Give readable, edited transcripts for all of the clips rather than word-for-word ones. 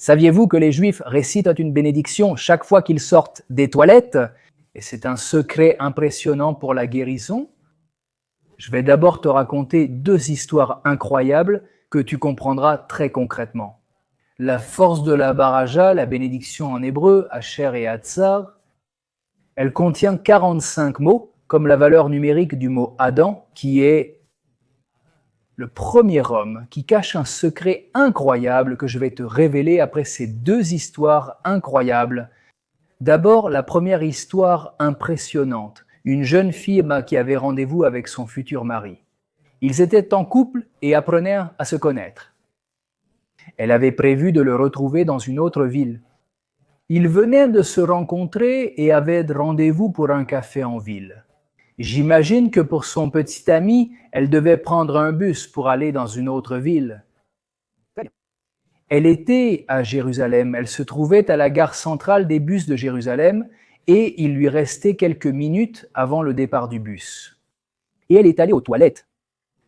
Saviez-vous que les Juifs récitent une bénédiction chaque fois qu'ils sortent des toilettes? Et c'est un secret impressionnant pour la guérison. Je vais d'abord te raconter deux histoires incroyables que tu comprendras très concrètement. La force de la baraja, la bénédiction en hébreu, Asher et Hatzar, elle contient 45 mots, comme la valeur numérique du mot Adam, qui est le premier homme qui cache un secret incroyable que je vais te révéler après ces deux histoires incroyables. D'abord, la première histoire impressionnante. Une jeune fille qui avait rendez-vous avec son futur mari. Ils étaient en couple et apprenaient à se connaître. Elle avait prévu de le retrouver dans une autre ville. Ils venaient de se rencontrer et avaient rendez-vous pour un café en ville. J'imagine que pour son petit ami, elle devait prendre un bus pour aller dans une autre ville. Elle était à Jérusalem, elle se trouvait à la gare centrale des bus de Jérusalem et il lui restait quelques minutes avant le départ du bus. Et elle est allée aux toilettes.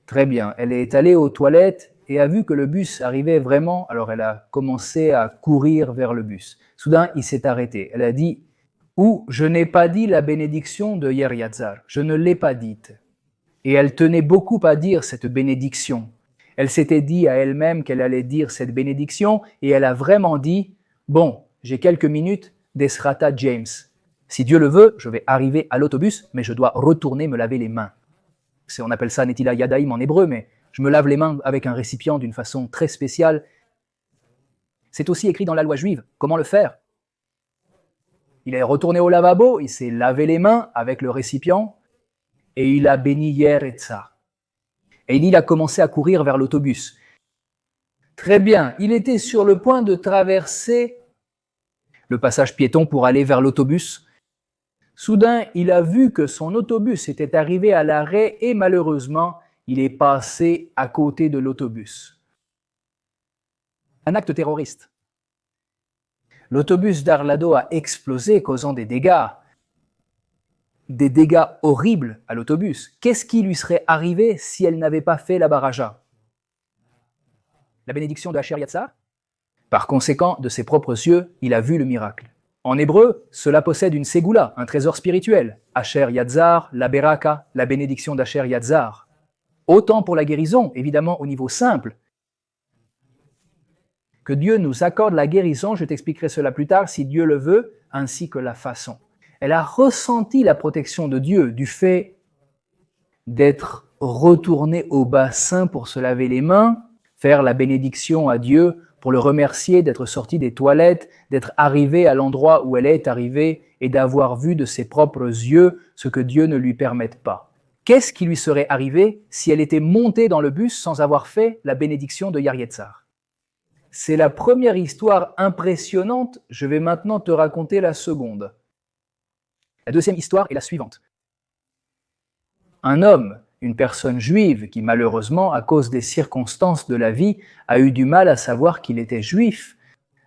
Très bien, elle est allée aux toilettes et a vu que le bus arrivait vraiment, alors elle a commencé à courir vers le bus. Soudain, il s'est arrêté. Elle a dit « Ou je n'ai pas dit la bénédiction de Yer-Yatzar, je ne l'ai pas dite. » Et elle tenait beaucoup à dire cette bénédiction. Elle s'était dit à elle-même qu'elle allait dire cette bénédiction et elle a vraiment dit « Bon, j'ai quelques minutes d'Esrata James. Si Dieu le veut, je vais arriver à l'autobus, mais je dois retourner me laver les mains. » On appelle ça Netila Yadaim en hébreu, mais je me lave les mains avec un récipient d'une façon très spéciale. C'est aussi écrit dans la loi juive. Comment le faire? Il est retourné au lavabo, il s'est lavé les mains avec le récipient et il a béni Yer et Tzar. Et il a commencé à courir vers l'autobus. Très bien, il était sur le point de traverser le passage piéton pour aller vers l'autobus. Soudain, il a vu que son autobus était arrivé à l'arrêt et malheureusement, il est passé à côté de l'autobus. Un acte terroriste. L'autobus d'Arlado a explosé, causant des dégâts horribles à l'autobus. Qu'est-ce qui lui serait arrivé si elle n'avait pas fait la baraja? La bénédiction de Asher Yatzar? Par conséquent, de ses propres yeux, il a vu le miracle. En hébreu, cela possède une ségoula, un trésor spirituel. Asher Yatzar, la beraka, la bénédiction d'Asher Yatzar. Autant pour la guérison, évidemment au niveau simple. Que Dieu nous accorde la guérison, je t'expliquerai cela plus tard, si Dieu le veut, ainsi que la façon. Elle a ressenti la protection de Dieu du fait d'être retournée au bassin pour se laver les mains, faire la bénédiction à Dieu, pour le remercier d'être sorti des toilettes, d'être arrivé à l'endroit où elle est arrivée et d'avoir vu de ses propres yeux ce que Dieu ne lui permette pas. Qu'est-ce qui lui serait arrivé si elle était montée dans le bus sans avoir fait la bénédiction de Yer-Yatzar? C'est la première histoire impressionnante, je vais maintenant te raconter la seconde. La deuxième histoire est la suivante. Un homme, une personne juive qui malheureusement, à cause des circonstances de la vie, a eu du mal à savoir qu'il était juif.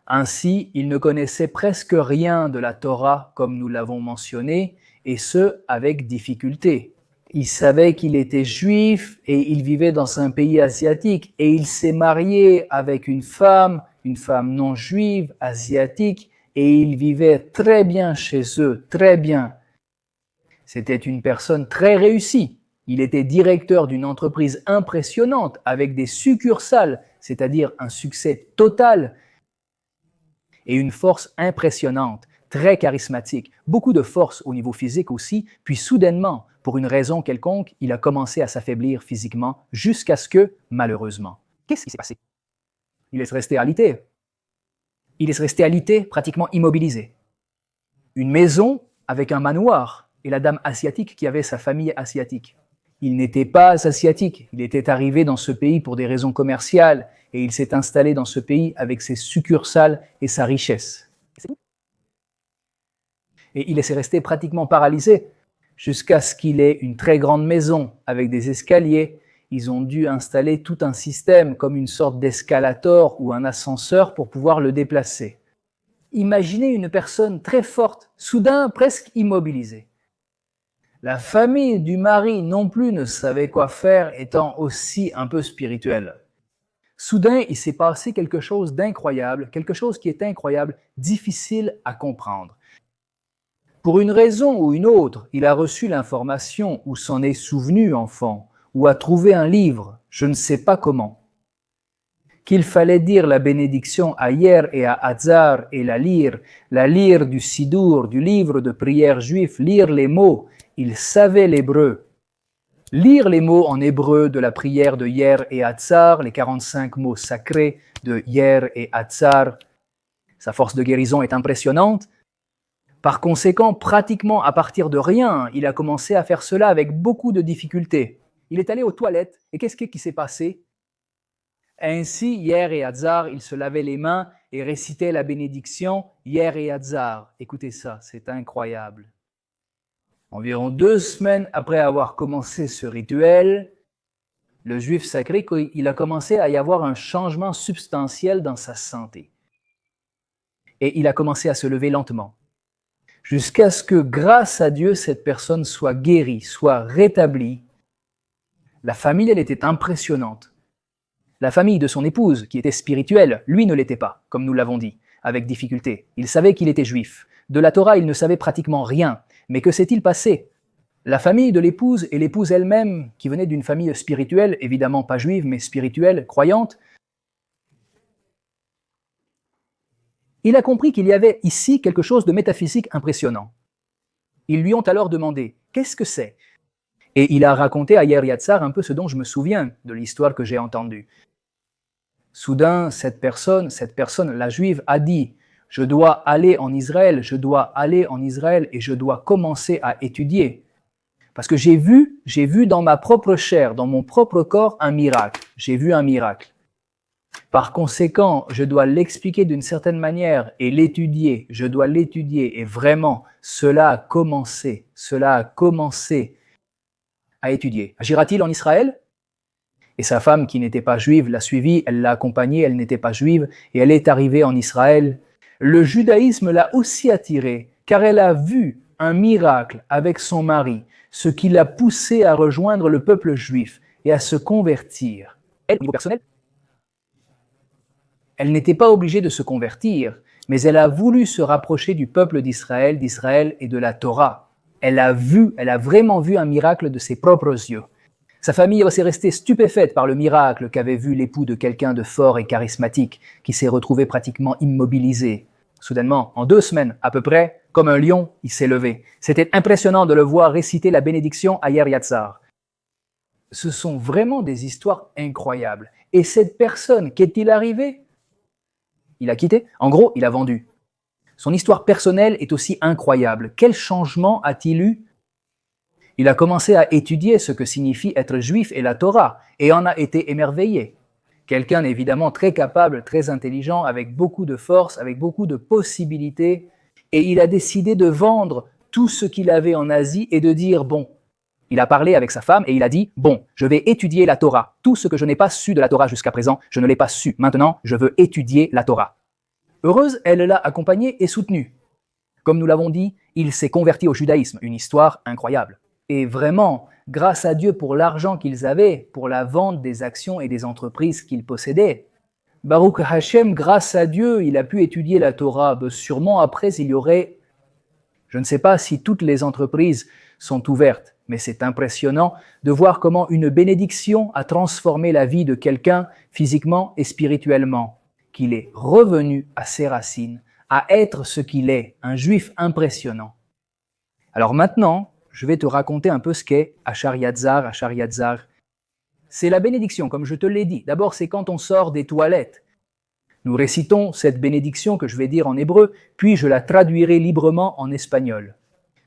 Ainsi, il ne connaissait presque rien de la Torah comme nous l'avons mentionné, et ce, avec difficulté. Il savait qu'il était juif et il vivait dans un pays asiatique et il s'est marié avec une femme non juive, asiatique, et il vivait très bien chez eux, très bien. C'était une personne très réussie. Il était directeur d'une entreprise impressionnante avec des succursales, c'est-à-dire un succès total et une force impressionnante, très charismatique, beaucoup de force au niveau physique aussi, puis soudainement, pour une raison quelconque, il a commencé à s'affaiblir physiquement jusqu'à ce que, malheureusement, qu'est-ce qui s'est passé? Il est resté alité. Il est resté alité, pratiquement immobilisé. Une maison avec un manoir et la dame asiatique qui avait sa famille asiatique. Il n'était pas asiatique, il était arrivé dans ce pays pour des raisons commerciales et il s'est installé dans ce pays avec ses succursales et sa richesse. Et il est resté pratiquement paralysé jusqu'à ce qu'il ait une très grande maison avec des escaliers. Ils ont dû installer tout un système comme une sorte d'escalator ou un ascenseur pour pouvoir le déplacer. Imaginez une personne très forte, soudain presque immobilisée. La famille du mari non plus ne savait quoi faire, étant aussi un peu spirituelle. Soudain, il s'est passé quelque chose d'incroyable, quelque chose qui est incroyable, difficile à comprendre. Pour une raison ou une autre, il a reçu l'information ou s'en est souvenu enfant, ou a trouvé un livre, je ne sais pas comment, qu'il fallait dire la bénédiction à Hier et à Hazar et la lire du Sidour, du livre de prière juif, lire les mots. Il savait l'hébreu. Lire les mots en hébreu de la prière de Hier et Hazar, les 45 mots sacrés de Hier et Hazar, sa force de guérison est impressionnante. Par conséquent, pratiquement à partir de rien, il a commencé à faire cela avec beaucoup de difficultés. Il est allé aux toilettes, et qu'est-ce qui s'est passé? Ainsi, Hier et Hazar, il se lavait les mains et récitait la bénédiction Hier et Hazar. Écoutez ça, c'est incroyable. Environ 2 semaines après avoir commencé ce rituel, le juif sacré, il a commencé à y avoir un changement substantiel dans sa santé. Et il a commencé à se lever lentement. Jusqu'à ce que, grâce à Dieu, cette personne soit guérie, soit rétablie. La famille, elle était impressionnante. La famille de son épouse, qui était spirituelle, lui ne l'était pas, comme nous l'avons dit, avec difficulté. Il savait qu'il était juif. De la Torah, il ne savait pratiquement rien. Mais que s'est-il passé? La famille de l'épouse et l'épouse elle-même, qui venait d'une famille spirituelle, évidemment pas juive, mais spirituelle, croyante, il a compris qu'il y avait ici quelque chose de métaphysique impressionnant. Ils lui ont alors demandé « Qu'est-ce que c'est ?» Et il a raconté à Hier et Hazar un peu ce dont je me souviens de l'histoire que j'ai entendue. Soudain, cette personne, la juive, a dit « Je dois aller en Israël et je dois commencer à étudier. Parce que j'ai vu dans ma propre chair, dans mon propre corps, un miracle. J'ai vu un miracle. Par conséquent, je dois l'expliquer d'une certaine manière et l'étudier. Je dois l'étudier. Et vraiment, cela a commencé à étudier. Agira-t-il en Israël? Et sa femme, qui n'était pas juive, l'a suivi, elle l'a accompagnée, elle n'était pas juive, et elle est arrivée en Israël. Le judaïsme l'a aussi attirée, car elle a vu un miracle avec son mari, ce qui l'a poussée à rejoindre le peuple juif et à se convertir. Elle, au niveau personnel, elle n'était pas obligée de se convertir, mais elle a voulu se rapprocher du peuple d'Israël et de la Torah. Elle a vraiment vu un miracle de ses propres yeux. Sa famille s'est restée stupéfaite par le miracle qu'avait vu l'époux de quelqu'un de fort et charismatique, qui s'est retrouvé pratiquement immobilisé. Soudainement, en 2 semaines à peu près, comme un lion, il s'est levé. C'était impressionnant de le voir réciter la bénédiction à Hier et Hazar. Ce sont vraiment des histoires incroyables. Et cette personne, qu'est-il arrivé? Il a quitté. En gros, il a vendu. Son histoire personnelle est aussi incroyable. Quel changement a-t-il eu? Il a commencé à étudier ce que signifie être juif et la Torah, et en a été émerveillé. Quelqu'un évidemment très capable, très intelligent, avec beaucoup de force, avec beaucoup de possibilités, et il a décidé de vendre tout ce qu'il avait en Asie et de dire, bon, il a parlé avec sa femme et il a dit, bon, je vais étudier la Torah. Tout ce que je n'ai pas su de la Torah jusqu'à présent, je ne l'ai pas su. Maintenant, je veux étudier la Torah. Heureuse, elle l'a accompagné et soutenu. Comme nous l'avons dit, il s'est converti au judaïsme, une histoire incroyable. Et vraiment, grâce à Dieu pour l'argent qu'ils avaient, pour la vente des actions et des entreprises qu'ils possédaient, Baruch Hashem, grâce à Dieu, il a pu étudier la Torah. Sûrement après, il y aurait, je ne sais pas si toutes les entreprises sont ouvertes, mais c'est impressionnant de voir comment une bénédiction a transformé la vie de quelqu'un physiquement et spirituellement, qu'il est revenu à ses racines, à être ce qu'il est, un juif impressionnant. Alors maintenant, je vais te raconter un peu ce qu'est Ashar Yahtzar. C'est la bénédiction, comme je te l'ai dit. D'abord, c'est quand on sort des toilettes. Nous récitons cette bénédiction que je vais dire en hébreu, puis je la traduirai librement en espagnol.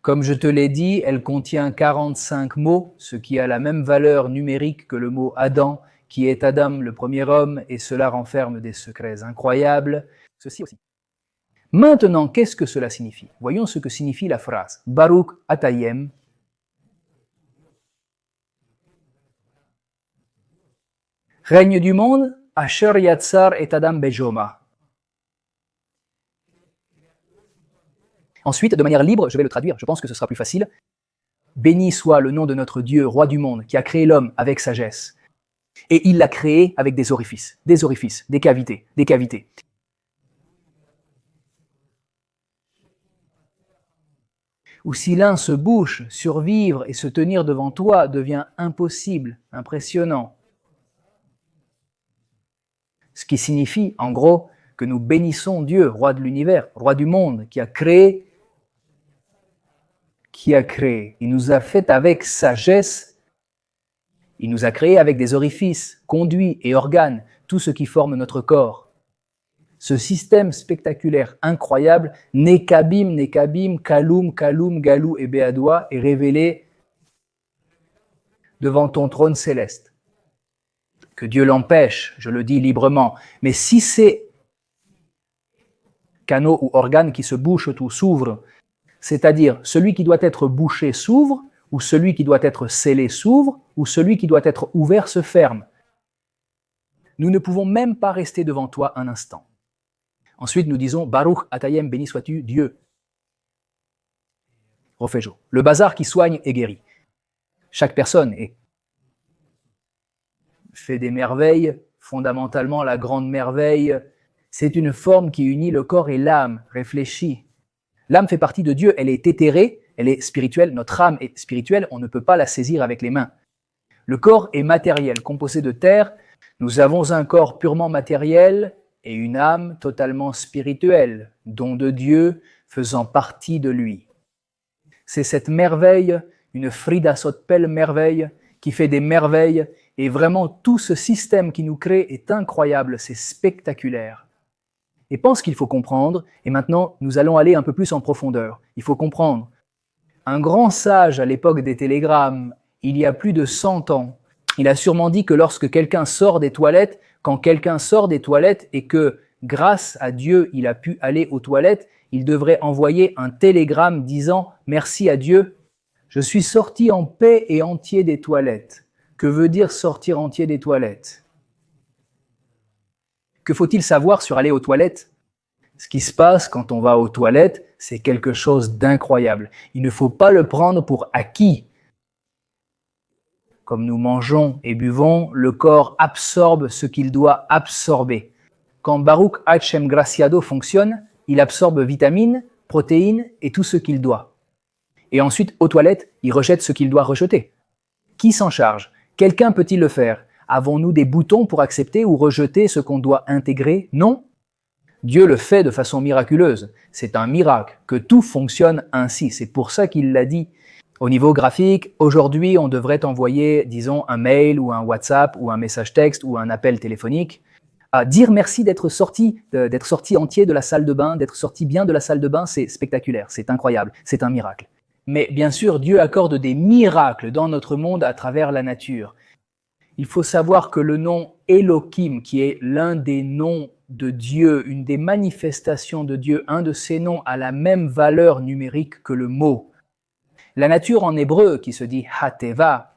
Comme je te l'ai dit, elle contient 45 mots, ce qui a la même valeur numérique que le mot Adam, qui est Adam, le premier homme, et cela renferme des secrets incroyables. Ceci aussi. Maintenant, qu'est-ce que cela signifie? Voyons ce que signifie la phrase. Baruch Atayem. Règne du monde, Asher Yatzar et Adam Bejoma. Ensuite, de manière libre, je vais le traduire, je pense que ce sera plus facile. Béni soit le nom de notre Dieu, roi du monde, qui a créé l'homme avec sagesse. Et il l'a créé avec des orifices, des cavités, des cavités. Ou si l'un se bouche, survivre et se tenir devant toi devient impossible, impressionnant. Ce qui signifie, en gros, que nous bénissons Dieu, roi de l'univers, roi du monde, qui a créé. Il nous a fait avec sagesse, il nous a créé avec des orifices, conduits et organes, tout ce qui forme notre corps. Ce système spectaculaire, incroyable, Nekabim, Kaloum, Galou et Béadoua, est révélé devant ton trône céleste. Que Dieu l'empêche, je le dis librement, mais si ces canaux ou organes qui se bouchent ou s'ouvrent, c'est-à-dire celui qui doit être bouché s'ouvre, ou celui qui doit être scellé s'ouvre, ou celui qui doit être ouvert se ferme. Nous ne pouvons même pas rester devant toi un instant. Ensuite, nous disons Baruch Atayem, béni sois-tu, Dieu. Refejo. Le bazar qui soigne est guéri. Chaque personne fait des merveilles. Fondamentalement, la grande merveille, c'est une forme qui unit le corps et l'âme, réfléchie. L'âme fait partie de Dieu, elle est éthérée, elle est spirituelle, notre âme est spirituelle, on ne peut pas la saisir avec les mains. Le corps est matériel, composé de terre. Nous avons un corps purement matériel et une âme totalement spirituelle, don de Dieu faisant partie de lui. C'est cette merveille, une Frida Sotpel merveille, qui fait des merveilles, et vraiment tout ce système qui nous crée est incroyable, c'est spectaculaire. Et pense qu'il faut comprendre, et maintenant nous allons aller un peu plus en profondeur. Il faut comprendre. Un grand sage à l'époque des télégrammes, il y a plus de 100 ans, il a sûrement dit que lorsque quelqu'un sort des toilettes, quand quelqu'un sort des toilettes et que, grâce à Dieu, il a pu aller aux toilettes, il devrait envoyer un télégramme disant « Merci à Dieu, je suis sorti en paix et entier des toilettes ». Que veut dire sortir entier des toilettes? Que faut-il savoir sur aller aux toilettes? Ce qui se passe quand on va aux toilettes, c'est quelque chose d'incroyable. Il ne faut pas le prendre pour acquis. Comme nous mangeons et buvons, le corps absorbe ce qu'il doit absorber. Quand Baruch Hashem Graciado fonctionne, il absorbe vitamines, protéines et tout ce qu'il doit. Et ensuite, aux toilettes, il rejette ce qu'il doit rejeter. Qui s'en charge? Quelqu'un peut-il le faire? Avons-nous des boutons pour accepter ou rejeter ce qu'on doit intégrer? Non. Dieu le fait de façon miraculeuse. C'est un miracle que tout fonctionne ainsi. C'est pour ça qu'il l'a dit. Au niveau graphique, aujourd'hui, on devrait envoyer, disons, un mail ou un WhatsApp ou un message texte ou un appel téléphonique à dire merci d'être sorti entier de la salle de bain, d'être sorti bien de la salle de bain, c'est spectaculaire, c'est incroyable, c'est un miracle. Mais bien sûr, Dieu accorde des miracles dans notre monde à travers la nature. Il faut savoir que le nom Elohim, qui est l'un des noms de Dieu, une des manifestations de Dieu, un de ces noms a la même valeur numérique que le mot. La nature en hébreu, qui se dit Hateva,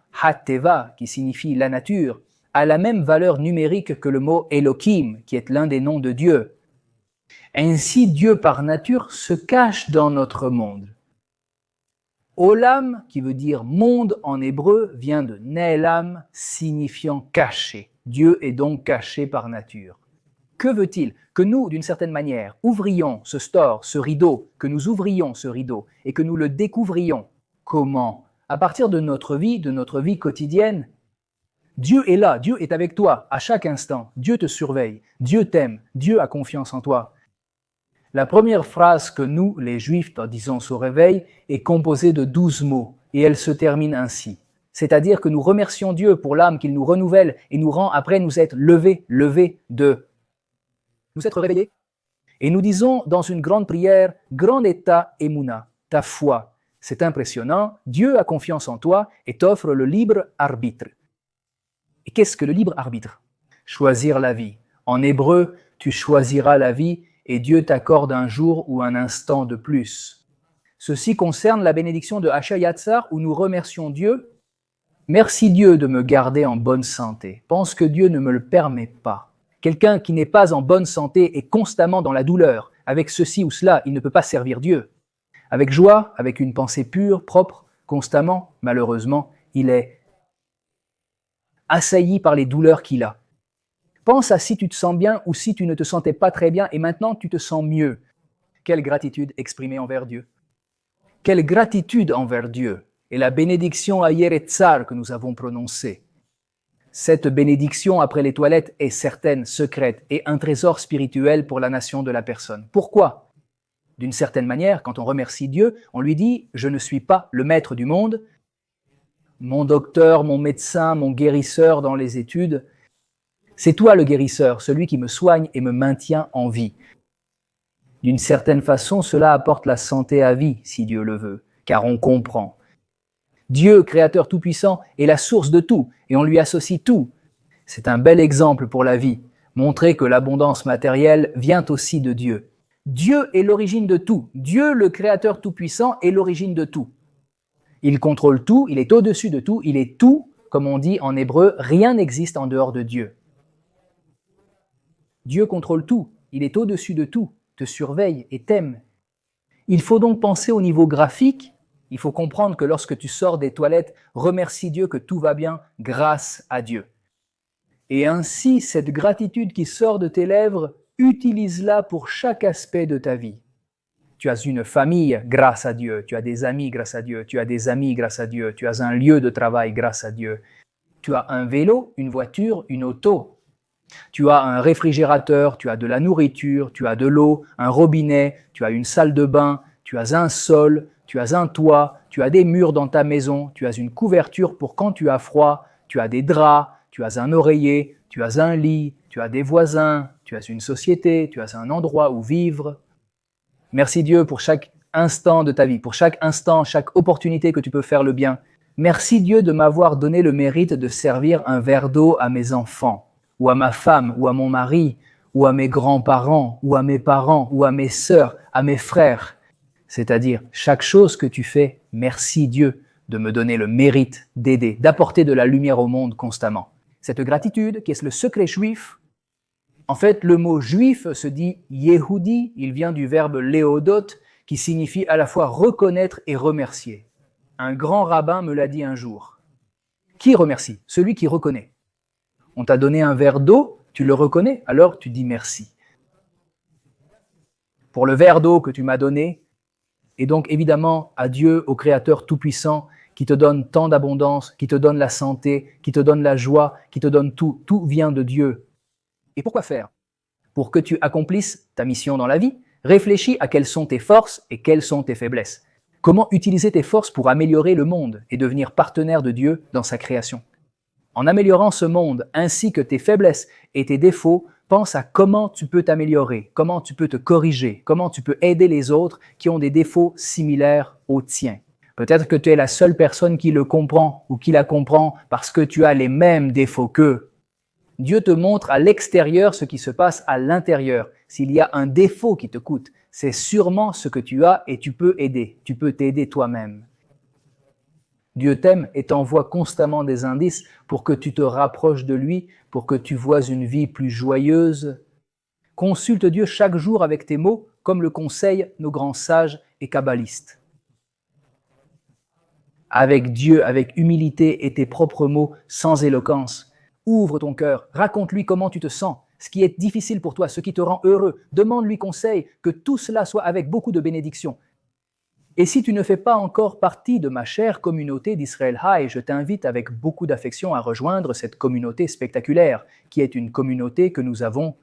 qui signifie la nature, a la même valeur numérique que le mot Elohim, qui est l'un des noms de Dieu. Ainsi, Dieu par nature se cache dans notre monde. Olam, qui veut dire monde en hébreu, vient de Ne'elam, signifiant caché. Dieu est donc caché par nature. Que veut-il? Que nous, d'une certaine manière, ouvrions ce store, ce rideau, que nous ouvrions ce rideau et que nous le découvrions. Comment? À partir de notre vie quotidienne, Dieu est là, Dieu est avec toi à chaque instant. Dieu te surveille, Dieu t'aime, Dieu a confiance en toi. La première phrase que nous, les Juifs, disons au réveil, est composée de 12 mots et elle se termine ainsi. C'est-à-dire que nous remercions Dieu pour l'âme qu'il nous renouvelle et nous rend après nous être levés de nous être réveillés. Et nous disons dans une grande prière, grand état Emouna, ta foi. C'est impressionnant, Dieu a confiance en toi et t'offre le libre arbitre. Et qu'est-ce que le libre arbitre? Choisir la vie. En hébreu, tu choisiras la vie et Dieu t'accorde un jour ou un instant de plus. Ceci concerne la bénédiction de Asher Yatzar où nous remercions Dieu. Merci Dieu de me garder en bonne santé. Pense que Dieu ne me le permet pas. Quelqu'un qui n'est pas en bonne santé est constamment dans la douleur. Avec ceci ou cela, il ne peut pas servir Dieu. Avec joie, avec une pensée pure, propre, constamment, malheureusement, il est assailli par les douleurs qu'il a. Pense à si tu te sens bien ou si tu ne te sentais pas très bien et maintenant tu te sens mieux. Quelle gratitude exprimée envers Dieu. Quelle gratitude envers Dieu et la bénédiction à Yeretzar que nous avons prononcée. Cette bénédiction après les toilettes est certaine, secrète et un trésor spirituel pour la nation de la personne. Pourquoi ? D'une certaine manière, quand on remercie Dieu, on lui dit « Je ne suis pas le maître du monde, mon docteur, mon médecin, mon guérisseur dans les études. C'est toi le guérisseur, celui qui me soigne et me maintient en vie. » D'une certaine façon, cela apporte la santé à vie, si Dieu le veut, car on comprend. Dieu, Créateur tout-puissant, est la source de tout, et on lui associe tout. C'est un bel exemple pour la vie, montrer que l'abondance matérielle vient aussi de Dieu. Dieu est l'origine de tout. Dieu, le Créateur tout-puissant, est l'origine de tout. Il contrôle tout, il est au-dessus de tout, il est tout, comme on dit en hébreu, rien n'existe en dehors de Dieu. Dieu contrôle tout, il est au-dessus de tout, te surveille et t'aime. Il faut donc penser au niveau graphique, il faut comprendre que lorsque tu sors des toilettes, remercie Dieu que tout va bien grâce à Dieu. Et ainsi, cette gratitude qui sort de tes lèvres, utilise-la pour chaque aspect de ta vie. Tu as une famille grâce à Dieu, tu as des amis grâce à Dieu, tu as des amis grâce à Dieu, tu as un lieu de travail grâce à Dieu, tu as un vélo, une voiture, une auto, tu as un réfrigérateur, tu as de la nourriture, tu as de l'eau, un robinet, tu as une salle de bain, tu as un sol, tu as un toit, tu as des murs dans ta maison, tu as une couverture pour quand tu as froid, tu as des draps, tu as un oreiller, tu as un lit, tu as des voisins, tu as une société, tu as un endroit où vivre. Merci Dieu pour chaque instant de ta vie, pour chaque instant, chaque opportunité que tu peux faire le bien. Merci Dieu de m'avoir donné le mérite de servir un verre d'eau à mes enfants, ou à ma femme, ou à mon mari, ou à mes grands-parents, ou à mes parents, ou à mes sœurs, à mes frères. C'est-à-dire, chaque chose que tu fais, merci Dieu de me donner le mérite d'aider, d'apporter de la lumière au monde constamment. Cette gratitude, qui est le secret juif, en fait, le mot juif se dit Yehudi, il vient du verbe léodot, qui signifie à la fois reconnaître et remercier. Un grand rabbin me l'a dit un jour. Qui remercie ? Celui qui reconnaît. On t'a donné un verre d'eau, tu le reconnais, alors tu dis merci. Pour le verre d'eau que tu m'as donné, et donc évidemment à Dieu, au Créateur tout-puissant, qui te donne tant d'abondance, qui te donne la santé, qui te donne la joie, qui te donne tout. Tout vient de Dieu. Et pourquoi faire ? Pour que tu accomplisses ta mission dans la vie, réfléchis à quelles sont tes forces et quelles sont tes faiblesses. Comment utiliser tes forces pour améliorer le monde et devenir partenaire de Dieu dans sa création. En améliorant ce monde ainsi que tes faiblesses et tes défauts, pense à comment tu peux t'améliorer, comment tu peux te corriger, comment tu peux aider les autres qui ont des défauts similaires aux tiens. Peut-être que tu es la seule personne qui le comprend ou qui la comprend parce que tu as les mêmes défauts qu'eux. Dieu te montre à l'extérieur ce qui se passe à l'intérieur. S'il y a un défaut qui te coûte, c'est sûrement ce que tu as et tu peux aider. Tu peux t'aider toi-même. Dieu t'aime et t'envoie constamment des indices pour que tu te rapproches de lui, pour que tu vois une vie plus joyeuse. Consulte Dieu chaque jour avec tes mots, comme le conseillent nos grands sages et kabbalistes. Avec Dieu, avec humilité et tes propres mots, sans éloquence. Ouvre ton cœur, raconte-lui comment tu te sens, ce qui est difficile pour toi, ce qui te rend heureux. Demande-lui conseil, que tout cela soit avec beaucoup de bénédictions. Et si tu ne fais pas encore partie de ma chère communauté d'Israël High, je t'invite avec beaucoup d'affection à rejoindre cette communauté spectaculaire, qui est une communauté que nous avons.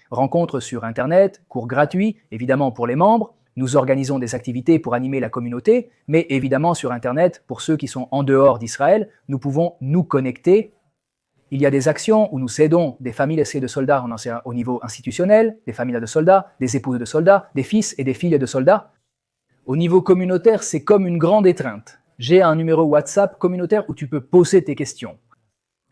Rencontres sur Internet, cours gratuits, évidemment pour les membres. Nous organisons des activités pour animer la communauté, mais évidemment sur Internet, pour ceux qui sont en dehors d'Israël, nous pouvons nous connecter. Il y a des actions où nous aidons des familles laissées de soldats au niveau institutionnel, des familles de soldats, des épouses de soldats, des fils et des filles de soldats. Au niveau communautaire, c'est comme une grande étreinte. J'ai un numéro WhatsApp communautaire où tu peux poser tes questions.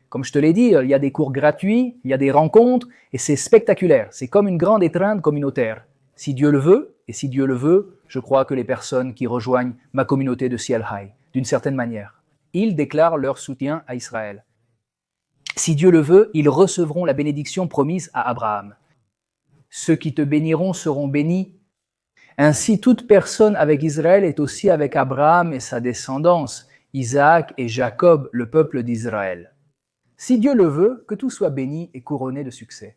Comme je te l'ai dit, il y a des cours gratuits, il y a des rencontres, et c'est spectaculaire. C'est comme une grande étreinte communautaire. Si Dieu le veut, et si Dieu le veut, je crois que les personnes qui rejoignent ma communauté de Ciel High, d'une certaine manière, ils déclarent leur soutien à Israël. Si Dieu le veut, ils recevront la bénédiction promise à Abraham. Ceux qui te béniront seront bénis. Ainsi, toute personne avec Israël est aussi avec Abraham et sa descendance, Isaac et Jacob, le peuple d'Israël. Si Dieu le veut, que tout soit béni et couronné de succès.